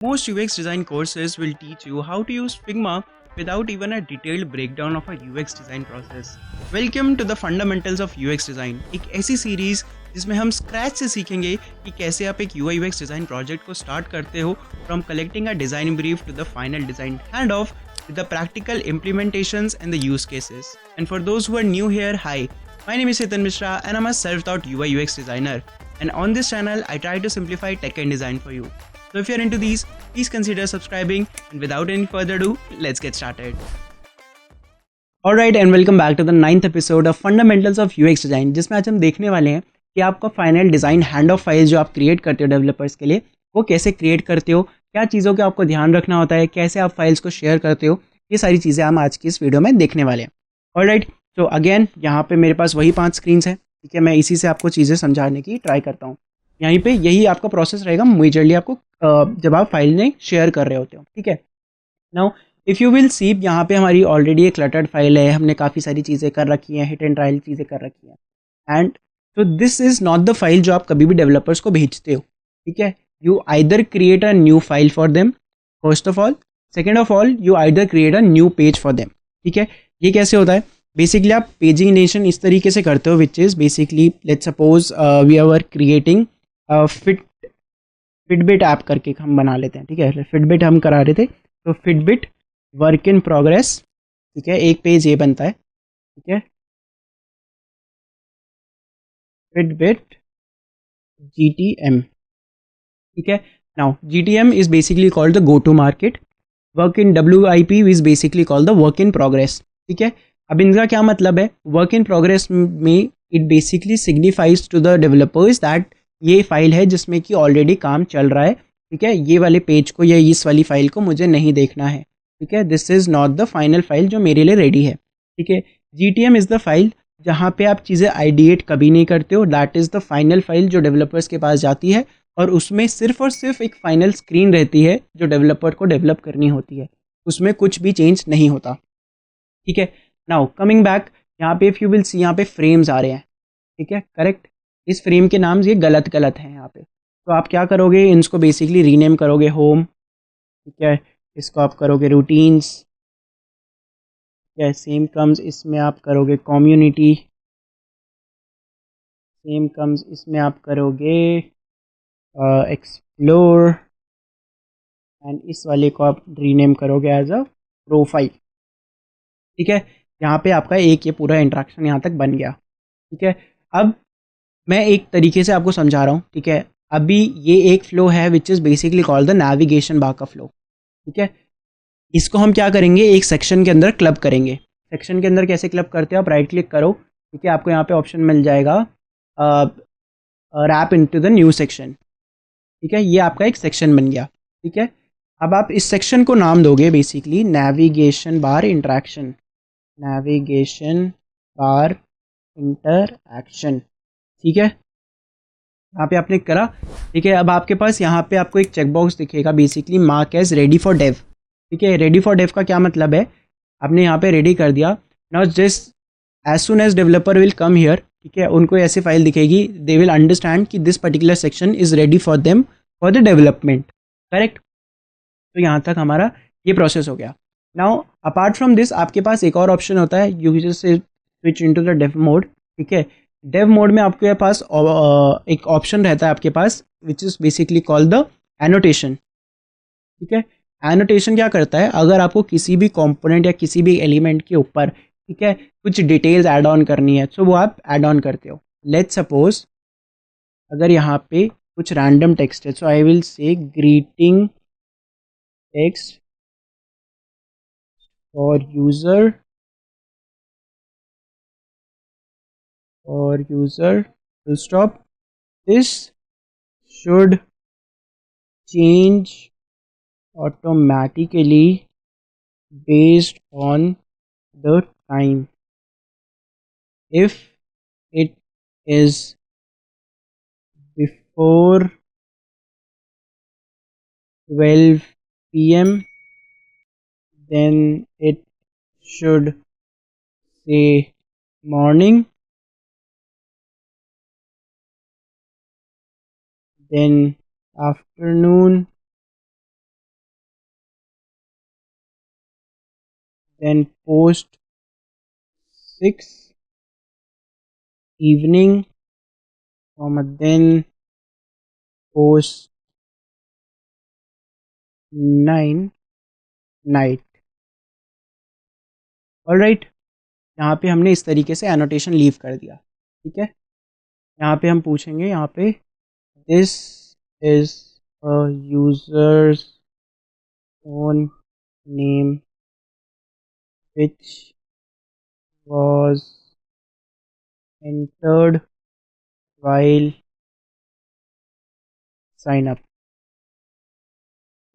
Most UX design courses will teach you how to use Figma without even a detailed breakdown of a UX design process. Welcome to the Fundamentals of UX Design, एक ऐसी series जिसमें हम scratch से सीखेंगे कि कैसे आप एक UI UX डिज़ाइन प्रोजेक्ट को स्टार्ट करते हो from collecting a design brief to the final design hand off with the practical implementations and the use cases. And for those who are new here, hi, my name is Chetan Mishra and I'm a self-taught UI UX designer. And on this channel, I try to simplify tech and design for you. So if you're into these, please consider subscribing, and without any further ado, let's get started. Alright, and welcome back to the 9th episode of Fundamentals of UX Design, जिसमें आज हम देखने वाले हैं कि आपका final design hand of file जो आप क्रिएट करते हो डेवलपर्स के लिए, वो कैसे क्रिएट करते हो, क्या चीज़ों का आपको ध्यान रखना होता है, कैसे आप फाइल्स को शेयर करते हो, ये सारी चीज़ें हम आज की इस वीडियो में देखने वाले हैं. ऑलराइट, तो अगेन यहाँ पे मेरे पास वही 5 स्क्रीन्स हैं, ठीक है. मैं इसी से आपको चीज़ें समझाने की ट्राई करता हूँ. यहीं पे यही आपका प्रोसेस रहेगा मेजरली आपको जब आप फाइल में शेयर कर रहे होते हो, ठीक है. Now if you will see, यहाँ पे हमारी ऑलरेडी एक क्लटर्ड फाइल है, हमने काफ़ी सारी चीज़ें कर रखी हैं, हिट एंड ट्रायल चीज़ें कर रखी हैं. एंड तो this is not the file जो आप कभी भी डेवलपर्स को भेजते हो, ठीक है. You either create a new file for them first of all, second of all you either create a new page for them, ठीक है. ये कैसे होता है? बेसिकली आप पेजिंगनेशन इस तरीके से करते हो, which is basically let's suppose we are creating Fitbit app करके हम बना लेते हैं, ठीक है. फिटबिट हम करा रहे थे, तो फिटबिट वर्क इन प्रोग्रेस, ठीक है. एक पेज ये बनता है, ठीक है. फिटबिट GTM, ठीक है. Now GTM is basically called the go to market. Work in WIP is basically called the work in progress, ठीक है. अब इनका क्या मतलब है? वर्क इन प्रोग्रेस में it basically signifies to the developers that ये फाइल है जिसमें कि ऑलरेडी काम चल रहा है, ठीक है. ये वाले पेज को या इस वाली फाइल को मुझे नहीं देखना है, ठीक है. This is not the final file जो मेरे लिए रेडी है, ठीक है. GTM इज़ द फाइल जहाँ पे आप चीज़ें आइडिएट कभी नहीं करते हो. That is the final file जो डेवलपर्स के पास जाती है और उसमें सिर्फ और सिर्फ एक फाइनल स्क्रीन रहती है जो डेवलपर को डेवलप करनी होती है. उसमें कुछ भी चेंज नहीं होता, ठीक है. नाउ कमिंग बैक, यहाँ पे इफ़ यू विल सी, यहाँ पे फ्रेम्स आ रहे हैं, ठीक है. करेक्ट. इस फ्रेम के नाम ये गलत गलत हैं यहाँ पे. तो आप क्या करोगे? इनको बेसिकली रीनेम करोगे होम, ठीक है. इसको आप करोगे रूटीन्स, ठीक है. सेम कम्स इसमें आप करोगे कम्युनिटी, सेम कम्स इसमें आप करोगे एक्सप्लोर, एंड इस वाले को आप रीनेम करोगे एज अ प्रोफाइल, ठीक है. यहाँ पे आपका एक ये पूरा इंट्रैक्शन यहाँ तक बन गया, ठीक है. अब मैं एक तरीके से आपको समझा रहा हूँ, ठीक है. अभी ये एक फ्लो है विच is basically called the navigation bar का फ्लो, ठीक है. इसको हम क्या करेंगे? एक सेक्शन के अंदर क्लब करेंगे. सेक्शन के अंदर कैसे क्लब करते हो? आप राइट क्लिक करो, ठीक है. आपको यहाँ पे ऑप्शन मिल जाएगा wrap into the new section, ठीक है. ये आपका एक सेक्शन बन गया, ठीक है. अब आप इस सेक्शन को नाम दोगे basically navigation bar interaction, navigation bar interaction, ठीक है. यहाँ पे आपने करा, ठीक है. अब आपके पास यहाँ पे आपको एक चेकबॉक्स दिखेगा basically mark as ready for dev, ठीक है. रेडी फॉर डेव का क्या मतलब है? आपने यहाँ पे रेडी कर दिया. Now just as soon as developer will come here, ठीक है, उनको ऐसी फाइल दिखेगी, दे विल अंडरस्टैंड कि this particular section is ready for them for the development, correct. तो यहाँ तक हमारा ये प्रोसेस हो गया. नाउ अपार्ट फ्रॉम दिस आपके पास एक और ऑप्शन होता है, you just switch into the dev mode, ठीक है. डेव मोड में आपके पास एक ऑप्शन रहता है आपके पास which is basically called the annotation, ठीक है. एनोटेशन क्या करता है? अगर आपको किसी भी कंपोनेंट या किसी भी एलिमेंट के ऊपर, ठीक है, कुछ डिटेल्स ऐड ऑन करनी है, तो वो आप ऐड ऑन करते हो. लेट्स सपोज अगर यहाँ पे कुछ रैंडम टेक्स्ट है, so I will say greeting text for user, full stop. This should change automatically based on the time. If it is before 12 p.m., then it should say morning, then afternoon, then post 6 evening, then post 9 night. Alright, यहाँ पे हमने इस तरीके से annotation leave कर दिया, ठीक है। यहाँ पे हम पूछेंगे, यहाँ पे this is a users own name which was entered while sign up,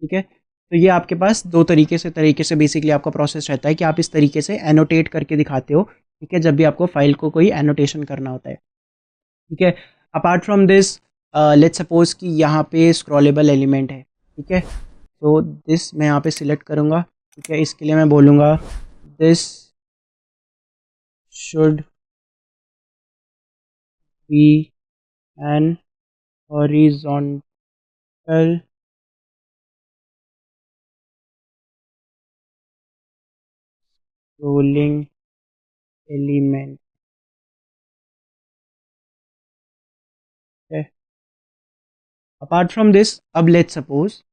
ठीक है। तो ये आपके पास दो तरीके से बेसिकली आपका प्रोसेस रहता है कि आप इस तरीके से एनोटेट करके दिखाते हो, ठीक है, जब भी आपको फाइल को कोई एनोटेशन करना होता है, ठीक है। Apart from this, let's suppose कि यहाँ पे स्क्रॉलेबल एलिमेंट है, ठीक है। तो दिस मैं यहाँ पे सिलेक्ट करूँगा, ठीक है। इसके लिए मैं बोलूँगा this should be an horizontal rolling element है। अपार्ट फ्रॉम दिस, अब लेट्स सपोज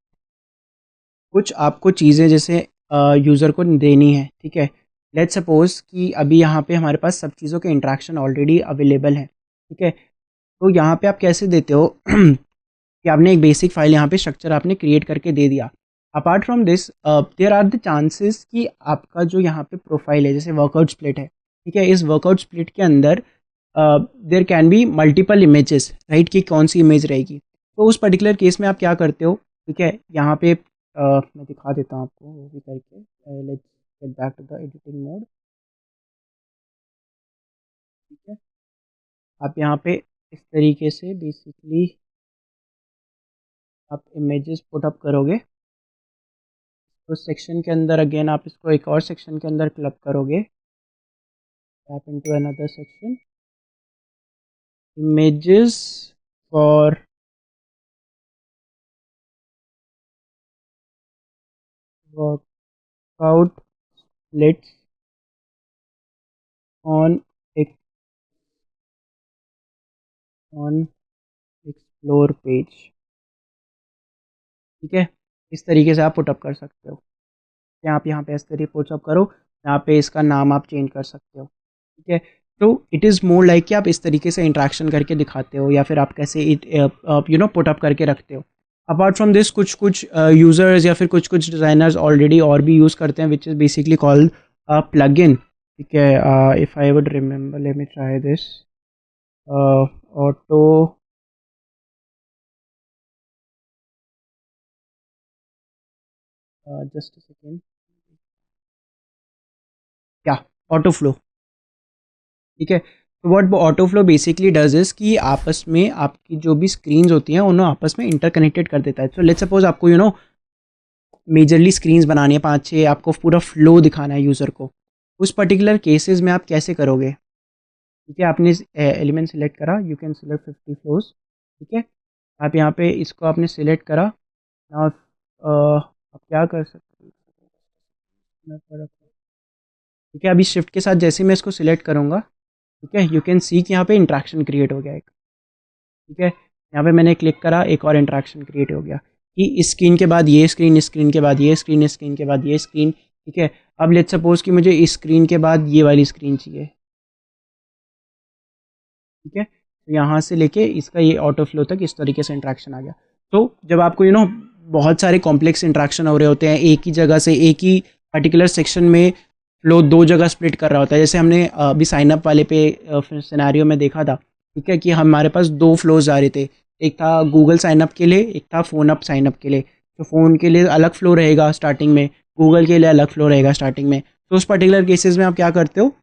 कुछ आपको चीज़ें जैसे यूज़र को देनी है, ठीक है। लेट्स सपोज कि अभी यहाँ पे हमारे पास सब चीज़ों के इंट्रैक्शन ऑलरेडी अवेलेबल हैं, ठीक है। तो यहाँ पे आप कैसे देते हो कि आपने एक बेसिक फाइल यहाँ पे स्ट्रक्चर आपने क्रिएट करके दे दिया। Apart from this, there are the chances कि आपका जो यहाँ पे प्रोफाइल है, जैसे वर्कआउट स्प्लिट है, ठीक है। इस वर्कआउट स्प्लिट के अंदर there can be multiple images, right, कि कौन सी इमेज रहेगी। तो उस पर्टिकुलर केस में आप क्या करते हो, ठीक है। यहाँ पे मैं दिखा देता हूँ आपको वो भी करके। Let's get back to the editing mode, ठीक है। आप यहाँ पे इस तरीके से बेसिकली आप इमेजेस पुट अप करोगे, तो सेक्शन के अंदर अगेन आप इसको एक और सेक्शन के अंदर क्लब करोगे, tap into another section, images for workout splits on एक ऑन एक्सप्लोर पेज, ठीक है। इस तरीके से आप पुटअप कर सकते हो, या आप यहाँ पे इस तरीके पुटअप करो, यहाँ पे इसका नाम आप चेंज कर सकते हो, ठीक है। तो इट इज़ मोर लाइक कि आप इस तरीके से इंट्रैक्शन करके दिखाते हो, या फिर आप कैसे पुटअप करके रखते हो। अपार्ट फ्रॉम दिस, कुछ कुछ यूज़र्स या फिर कुछ कुछ डिज़ाइनर्स ऑलरेडी और भी यूज़ करते हैं, विच इज़ बेसिकली कॉल्ड प्लगइन, ठीक है। If I would remember, let me try this, auto just a second, क्या, ऑटो फ्लो, ठीक है। तो what auto flow basically does is कि आपस में आपकी जो भी स्क्रीन्स होती हैं उन्हें आपस में इंटरकनेक्टेड कर देता है। तो लेट्स सपोज आपको मेजरली स्क्रीन्स बनानी है 5-6, आपको पूरा फ्लो दिखाना है यूज़र को, उस पर्टिकुलर केसेस में आप कैसे करोगे, ठीक है। आपने एलिमेंट सेलेक्ट करा, यू कैन सिलेक्ट 50 फ्लोज, ठीक है। आप यहाँ पे इसको आपने सिलेक्ट करा, now, आप क्या कर सकते हो, ठीक है। अभी शिफ्ट के साथ जैसे मैं इसको सिलेक्ट करूँगा, ठीक है, यू कैन सी कि यहाँ पे इंट्रैक्शन क्रिएट हो गया एक, ठीक है। यहाँ पे मैंने क्लिक करा, एक और इंट्रैक्शन क्रिएट हो गया कि इस स्क्रीन के बाद ये स्क्रीन, इस स्क्रीन के बाद ये स्क्रीन, इस स्क्रीन के बाद ये स्क्रीन, ठीक है। अब लेट्स सपोज कि मुझे इस स्क्रीन के बाद ये वाली स्क्रीन चाहिए, ठीक है। तो यहाँ से लेके इसका ये ऑटो फ्लो तक इस तरीके से इंट्रैक्शन आ गया। तो जब आपको बहुत सारे कॉम्प्लेक्स इंट्रैक्शन हो रहे होते हैं एक ही जगह से, एक ही पर्टिकुलर सेक्शन में फ्लो दो जगह स्प्लिट कर रहा होता है, जैसे हमने अभी साइनअप वाले पे सिनेरियो में देखा था, ठीक है, कि हमारे पास दो फ्लोज आ रहे थे, एक था गूगल साइनअप के लिए, एक था फ़ोन अप साइनअप के लिए। तो फ़ोन के लिए अलग फ्लो रहेगा स्टार्टिंग में, गूगल के लिए अलग फ्लो रहेगा स्टार्टिंग में। तो उस पर्टिकुलर केसेस में आप क्या करते हो,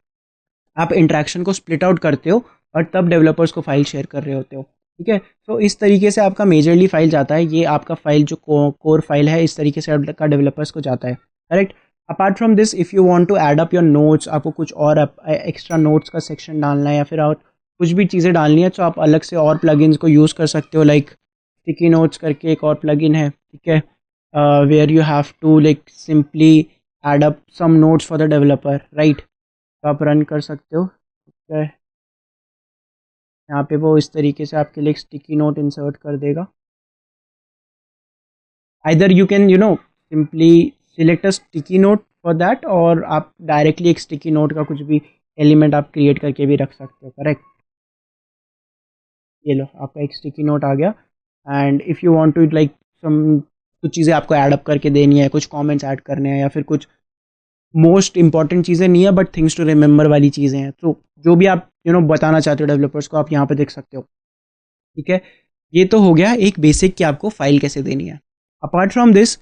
आप इंट्रैक्शन को स्प्लिट आउट करते हो और तब डेवलपर्स को फाइल शेयर कर रहे होते हो, ठीक है। तो इस तरीके से आपका मेजरली फाइल जाता है, ये आपका फाइल जो कोर फाइल है, इस तरीके से आपका डेवलपर्स को जाता है, correct. Apart from this, if you want to add up your notes, आपको कुछ और एक्स्ट्रा नोट्स का सेक्शन डालना है या फिर और कुछ भी चीज़ें डालनी है, तो आप अलग से और प्लगइन्स को यूज़ कर सकते हो। लाइक स्टिकी नोट्स करके एक और प्लगइन है, ठीक है, where you have to like simply add up some nodes for the developer, right? तो आप रन कर सकते हो, ठीक है। यहाँ पे वो इस तरीके से आपके लिए एक स्टिकी नोट इंसर्ट कर देगा। Either you can simply select a sticky note for that, और आप डायरेक्टली एक स्टिकी नोट का कुछ भी एलिमेंट आप क्रिएट करके भी रख सकते हो, करेक्ट। ये लो आपका एक स्टिकी नोट आ गया। And if you want to like some कुछ चीज़ें आपको ऐड अप करके देनी है, कुछ कमेंट्स ऐड करने हैं, या फिर कुछ मोस्ट इंपॉर्टेंट चीज़ें नहीं है बट थिंग्स टू रिमेंबर वाली चीज़ें हैं, तो जो भी आप बताना चाहते हो डेवलपर्स को, आप यहाँ पे देख सकते हो, ठीक है। ये तो हो गया एक बेसिक कि आपको फाइल कैसे देनी है। Apart from this,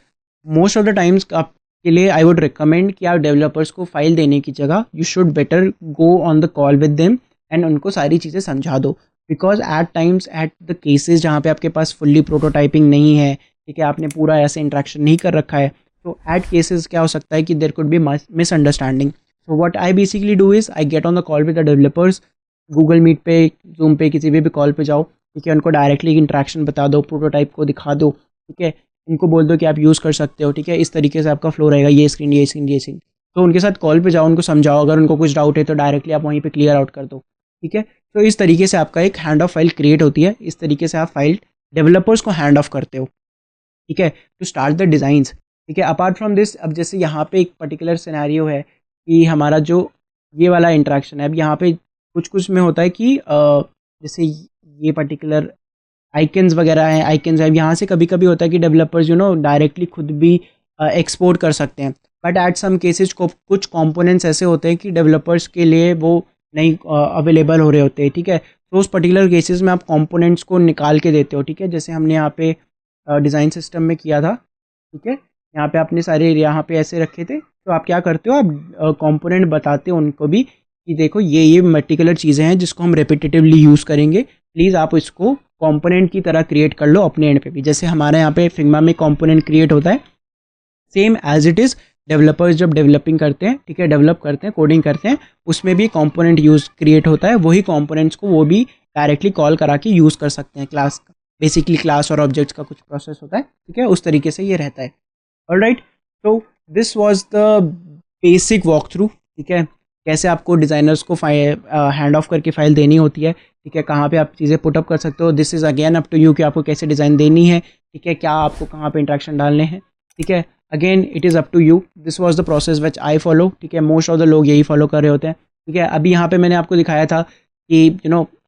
most of the times आपके लिए आई वुड रिकमेंड कि आप डेवलपर्स को फाइल देने की जगह you should better go on the call with them and उनको सारी चीज़ें समझा दो। Because at times at the cases जहाँ पे आपके पास फुल्ली प्रोटोटाइपिंग नहीं है, ठीक है, आपने पूरा ऐसे इंट्रैक्शन नहीं कर रखा है, तो एट केसेस क्या हो सकता है कि there could be misunderstanding. So what I basically do is I get on the call with the developers, Google Meet पे, जूम पे, किसी भी कॉल पे जाओ, ठीक है, उनको डायरेक्टली इंट्रैक्शन बता दो, प्रोटोटाइप को दिखा दो, ठीक है, उनको बोल दो कि आप यूज़ कर सकते हो, ठीक है, इस तरीके से आपका फ्लो रहेगा, ये स्क्रीन, ये स्क्रीन, ये स्क्रीन। तो उनके साथ कॉल पे जाओ, उनको समझाओ, अगर उनको कुछ डाउट है तो डायरेक्टली आप वहीं पे क्लियर आउट कर दो, ठीक है। तो इस तरीके से आपका एक हैंड ऑफ फाइल क्रिएट होती है, इस तरीके से आप फाइल डेवलपर्स को हैंड ऑफ करते हो, ठीक है, टू स्टार्ट द डिज़ाइंस, ठीक है। अपार्ट फ्रॉम दिस, अब जैसे यहाँ पे एक पर्टिकुलर सिनेरियो है कि हमारा जो ये वाला इंट्रैक्शन है, अब यहाँ पे कुछ कुछ में होता है कि जैसे ये पर्टिकुलर आइकन्स वगैरह हैं, आइकन्स हैं, यहाँ से कभी कभी होता है कि डेवलपर्स डायरेक्टली खुद भी एक्सपोर्ट कर सकते हैं, बट एट सम केसेस को कुछ कंपोनेंट्स ऐसे होते हैं कि डेवलपर्स के लिए वो नहीं अवेलेबल हो रहे होते हैं, ठीक है। तो उस पर्टिकुलर केसेस में आप कंपोनेंट्स को निकाल के देते हो, ठीक है, जैसे हमने यहाँ पे डिज़ाइन सिस्टम में किया था, ठीक है। यहाँ पे आपने सारे यहाँ पे ऐसे रखे थे, तो आप क्या करते हो, आप कंपोनेंट बताते हो उनको भी कि देखो ये पर्टिकुलर चीज़ें हैं जिसको हम रेपिटेटिवली यूज़ करेंगे, प्लीज़ आप इसको कंपोनेंट की तरह क्रिएट कर लो अपने एंड पे भी। जैसे हमारे यहाँ पे फिग्मा में कंपोनेंट क्रिएट होता है, same as it is developers जब डेवलपिंग करते हैं, ठीक है, डेवलप करते हैं, कोडिंग करते हैं, उसमें भी कंपोनेंट यूज़ क्रिएट होता है, वही कंपोनेंट्स को वो भी डायरेक्टली कॉल करा के यूज़ कर सकते हैं। क्लास बेसिकली क्लास और ऑब्जेक्ट्स का कुछ प्रोसेस होता है, ठीक है, उस तरीके से ये रहता है। ऑलराइट, तो this was the basic walk through, ठीक है, कैसे आपको डिज़ाइनर्स को हैंड ऑफ करके फाइल देनी होती है, ठीक है, कहाँ पे आप चीज़ें पुटअप कर सकते हो। This is again up to you कि आपको कैसे डिज़ाइन देनी है, ठीक है, क्या आपको कहाँ पे इंट्रैक्शन डालने हैं, ठीक है, again it is up to you. This was the process which I follow, ठीक है, मोस्ट ऑफ द लोग यही फॉलो कर रहे होते हैं, ठीक है। अभी यहाँ पे मैंने आपको दिखाया था कि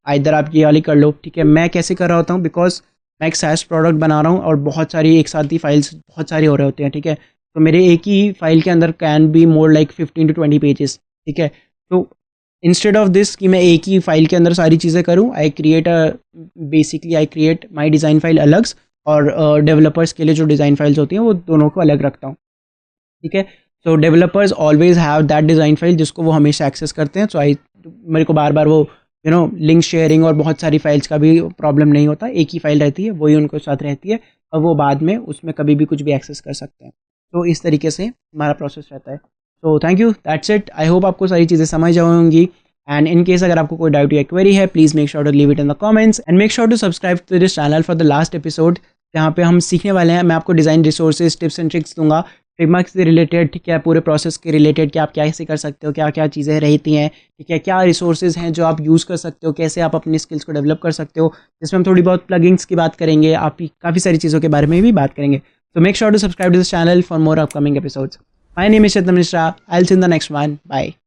इधर आप ये वाली कर लो, ठीक है। मैं कैसे कर रहा होता हूँ, बिकॉज मैं एक SaaS प्रोडक्ट बना रहा हूँ और बहुत सारी एक साथ ही फाइल्स बहुत सारे हो रहे होते हैं, ठीक है, तो मेरे एक ही फाइल के अंदर can be more like 15 to 20 pages, ठीक है। तो इंस्टेड ऑफ दिस कि मैं एक ही फाइल के अंदर सारी चीज़ें करूँ, I create my design file अलग, और डेवलपर्स के लिए जो डिज़ाइन फाइल्स होती हैं वो दोनों को अलग रखता हूँ, ठीक है। So developers always have that design file जिसको वो हमेशा एक्सेस करते हैं, सो मेरे को बार बार वो लिंक शेयरिंग और बहुत सारी फाइल्स का भी प्रॉब्लम नहीं होता, एक ही फाइल रहती है, वही उनको साथ रहती है, और वो बाद में उसमें कभी भी कुछ भी एक्सेस कर सकते हैं। तो इस तरीके से हमारा प्रोसेस रहता है। So thank you, that's it. I hope आपको सारी चीज़ें समझ आएंगी, एंड इन केस अगर आपको कोई डाउट या क्वेरी है, please make sure to leave it in the comments and make sure to subscribe to this channel for the last episode, जहाँ पे हम सीखने वाले हैं। मैं आपको design resources, tips and tricks दूंगा फिग्मा से रिलेटेड, ठीक है, पूरे प्रोसेस के रिलेटेड कि आप कैसे कर सकते हो, क्या क्या चीज़ें रहती हैं, ठीक है, क्या रिसोर्सेज हैं जो आप यूज़ कर सकते हो, कैसे आप अपनी स्किल्स को डेवलप कर सकते हो, जिसमें हम थोड़ी बहुत प्लगइन्स की बात करेंगे, आप काफ़ी सारी चीज़ों के बारे में भी बात करेंगे। So make sure to subscribe to this channel for more upcoming episodes. My name is Chetan Mishra. I'll see you in the next one. Bye.